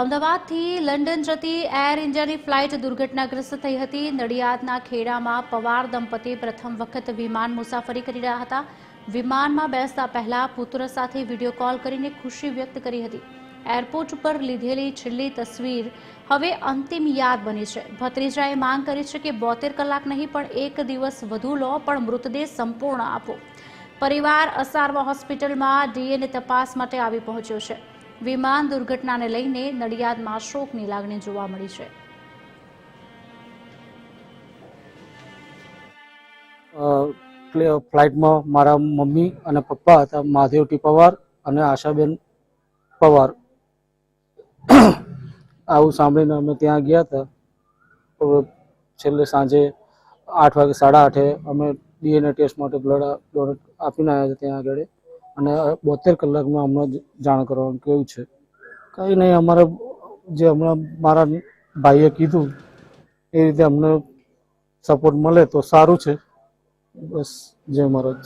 અમદાવાદથી લંડન જતી એર ઇન્ડિયાની ફ્લાઇટ દુર્ઘટનાગ્રસ્ત થઈ હતી। નડિયાદના ખેડામાં પવાર દંપતી પ્રથમ વખત વિમાન મુસાફરી કરી રહ્યા હતા। વિમાનમાં બેસતા પહેલા પુત્ર સાથે વિડીયો કોલ કરીને ખુશી વ્યક્ત કરી હતી। એરપોર્ટ ઉપર લીધેલી છેલ્લી તસવીર હવે અંતિમ યાદ બની છે। ભત્રીજાએ માંગ કરી છે કે 72 કલાક નહીં પણ એક દિવસ વધુ લો, પણ મૃતદેહ સંપૂર્ણ આપો। પરિવાર અસારવા હોસ્પિટલમાં ડીએનએ તપાસ માટે આવી પહોંચ્યો છે। વિમાન દુર્ઘટનાને લઈને નડિયાદમાં શોકની લાગણી જોવા મળી છે। ફ્લાઇટમાં મારા મમ્મી અને પપ્પા હતા, મહાદેવટી પવાર અને આશાબેન પવાર। આવું સાંભળીને અમે ત્યાં ગયા હતા। તો છેલ્લે સાંજે 8 વાગે 8:30 અમે ડીએનએ ટેસ્ટ માટે બ્લડ ડોનેટ આપીને આવ્યા હતા ત્યાં આગળ, અને 72 કલાકમાં હમણાં જાણ કરવાનું કેવું છે। કંઈ નહીં, અમારે જે હમણાં મારા ભાઈએ કીધું એ રીતે અમને સપોર્ટ મળે તો સારું છે। બસ, જય મહારાજ।